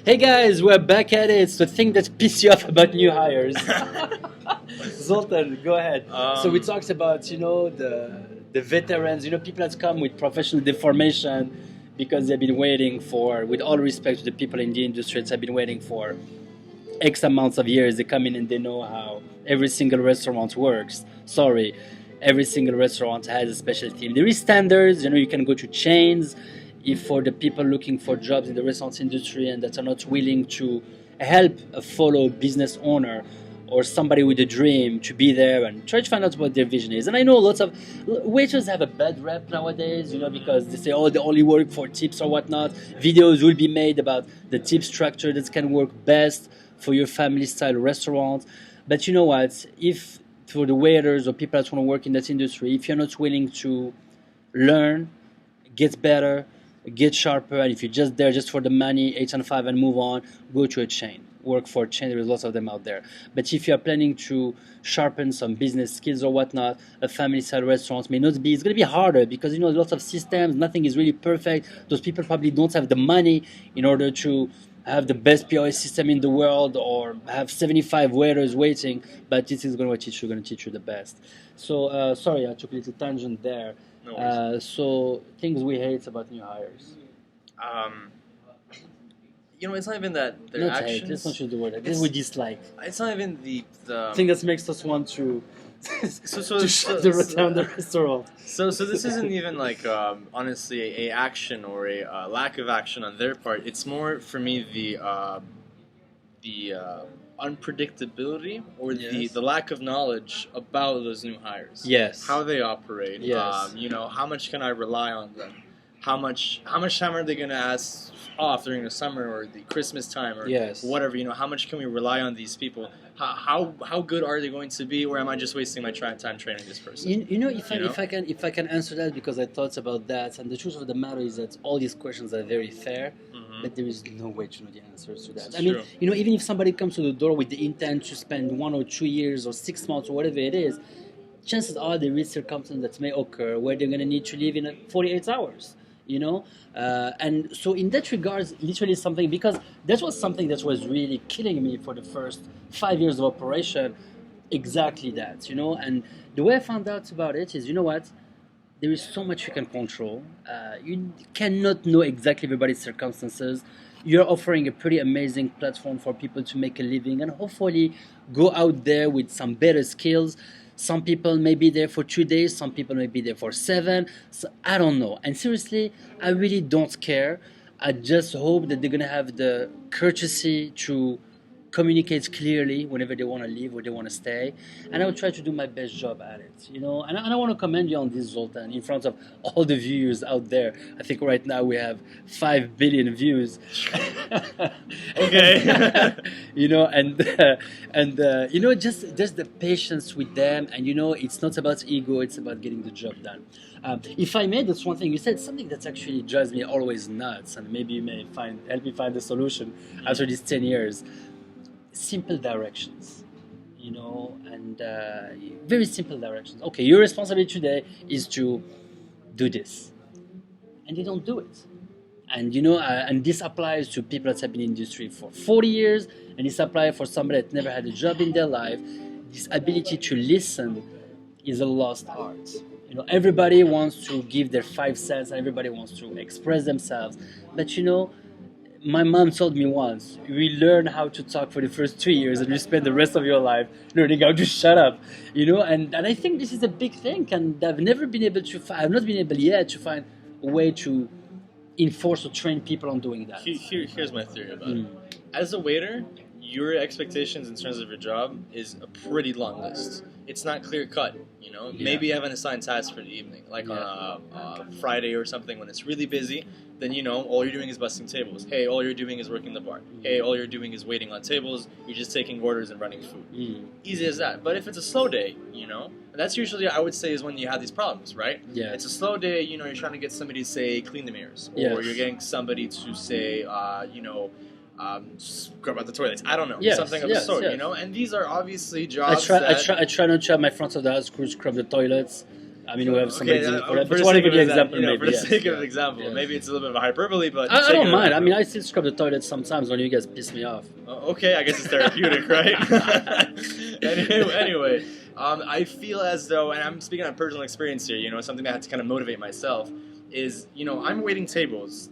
Hey guys, we're back at it. It's the thing that pisses you off about new hires. Zoltan, go ahead. So we talked about, the veterans, people that come with professional deformation because they've been waiting for, with all respect to the people in the industry, have been waiting for X amounts of years. They come in and they know how every single restaurant works. Sorry, every single restaurant has a special team. There is standards. You can go to chains. If for the people looking for jobs in the restaurant industry and that are not willing to help a fellow business owner or somebody with a dream to be there and try to find out what their vision is. And I know lots of waiters have a bad rep nowadays, because they say, oh, they only work for tips or whatnot. Videos will be made about the tip structure that can work best for your family style restaurant. But you know what? If for the waiters or people that want to work in that industry, if you're not willing to learn, get better, get sharper, and if you're just there just for the money, 8 and 5 and move on, go to a chain. Work for a chain. There is lots of them out there. But if you're planning to sharpen some business skills or whatnot, a family-style restaurant may not be. It's going to be harder because lots of systems. Nothing is really perfect. Those people probably don't have the money in order to have the best POS system in the world or have 75 waiters waiting. But this is going to teach you. Going to teach you the best. So sorry, I took a little tangent there. No worries. So things we hate about new hires. It's not even that their Not actions. hate. Let's not use the word. This we dislike. It's not even the. Thing that makes us want to So to shut down the restaurant. So this isn't even like honestly a action or a lack of action on their part. It's more for me the unpredictability or Yes. the lack of knowledge about those new hires. Yes. How they operate. Yes. How much can I rely on them? How much time are they going to ask off during the summer or the Christmas time or Yes. whatever? How much can we rely on these people? How good are they going to be, or am I just wasting my time training this person? If I can answer that because I thought about that, and the truth of the matter is that all these questions are very fair, but there is no way to know the answers to that. It's I mean, true. even if somebody comes to the door with the intent to spend 1 or 2 years or 6 months or whatever it is, chances are there is circumstance that may occur where they're going to need to leave in 48 hours. And so in that regards, literally something, because that was something that was really killing me for the first 5 years of operation, exactly that, and the way I found out about it is, what, there is so much you can control. You cannot know exactly everybody's circumstances. You're offering a pretty amazing platform for people to make a living and hopefully go out there with some better skills. Some people may be there for 2 days, some people may be there for 7. So I don't know. And seriously, I really don't care. I just hope that they're gonna have the courtesy to communicate clearly whenever they want to leave or they want to stay, and I will try to do my best job at it. And I want to commend you on this, Zoltan, in front of all the viewers out there. I think right now we have 5 billion views. Okay. Just the patience with them, and it's not about ego, it's about getting the job done. If I may, that's one thing you said, something that actually drives me always nuts, and maybe you may help me find a solution after these 10 years. Simple directions, and very simple directions. Okay, your responsibility today is to do this, and they don't do it. And and this applies to people that have been in the industry for 40 years, and this applies for somebody that never had a job in their life. This ability to listen is a lost art. Everybody wants to give their 5 cents, and everybody wants to express themselves, but my mom told me once, we learn how to talk for the first 2 years and you spend the rest of your life learning how to shut up, and I think this is a big thing, and I've not been able yet to find a way to enforce or train people on doing that. Here's my theory about it. As a waiter, your expectations in terms of your job is a pretty long list. It's not clear cut, Yeah. Maybe you have an assigned task for the evening, like on a Friday or something when it's really busy. Then all you're doing is busting tables. Hey, all you're doing is working the bar. Hey, all you're doing is waiting on tables. You're just taking orders and running food. Easy as that. But if it's a slow day, that's usually, I would say, is when you have these problems, right? Yeah. It's a slow day. You're trying to get somebody to say clean the mirrors, or Yes. you're getting somebody to say, scrub out the toilets. I don't know, Yes, something of the yes, sort, yes. And these are obviously I jobs try that not to have my front of the house crew scrub the toilets. I mean, we have some example for that. For But the whatever sake the of example, for maybe. the Yes, sake of yes, example, yes. maybe it's a little bit of a hyperbole, but I don't mind. I example. mean, I still scrub the toilet sometimes when you guys piss me off. Okay, I guess it's therapeutic, right? Anyway, I feel as though, and I'm speaking on personal experience here, something that I had to kind of motivate myself is, I'm waiting tables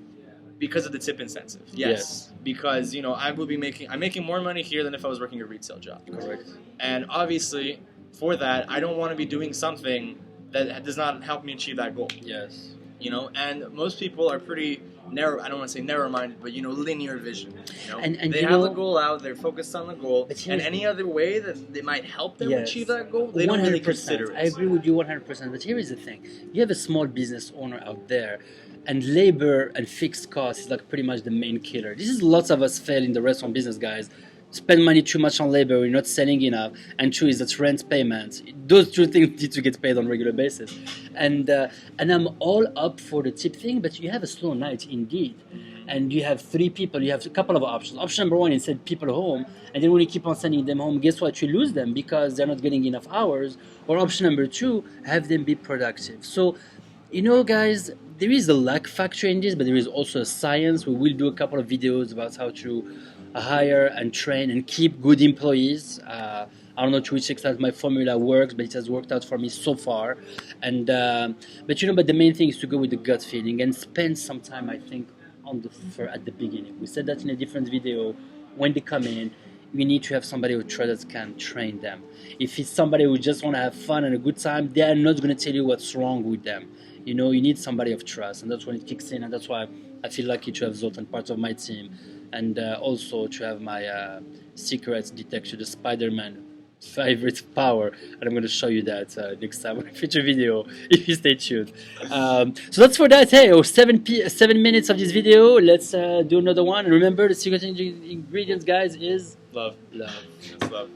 because of the tip incentive. Yes. Because, I'm making more money here than if I was working a retail job. Correct. And obviously, for that, I don't want to be doing something that does not help me achieve that goal. Yes. And most people are pretty narrow. I don't want to say narrow-minded, but linear vision. And they have a goal out. They're focused on the goal, and any other way that they might help them achieve that goal, they don't really consider it. I agree with you 100%. But here is the thing: you have a small business owner out there, and labor and fixed costs is like pretty much the main killer. This is lots of us fail in the restaurant business, guys. Spend money too much on labor, we're not selling enough, and two is that rent payments. Those two things need to get paid on a regular basis. And I'm all up for the tip thing, but you have a slow night indeed. And you have 3 people, you have a couple of options. Option number 1 is send people home, and then when you keep on sending them home, guess what? You lose them because they're not getting enough hours. Or option number 2, have them be productive. So, guys, there is a luck factor in this, but there is also a science. We will do a couple of videos about how to hire and train and keep good employees. I don't know to which extent my formula works, but it has worked out for me so far. And but the main thing is to go with the gut feeling and spend some time, I think, at the beginning. We said that in a different video. When they come in, we need to have somebody who trusts can train them. If it's somebody who just want to have fun and a good time, they are not going to tell you what's wrong with them. You need somebody of trust, and that's when it kicks in, and that's why I feel lucky to have Zoltan part of my team, and also to have my secret detector, the Spider-Man favorite power, and I'm going to show you that next time in a future video if you stay tuned. So that's for that. Hey, 7 minutes of this video. Let's do another one. And remember, the secret ingredients, guys, is love. Love. It's love.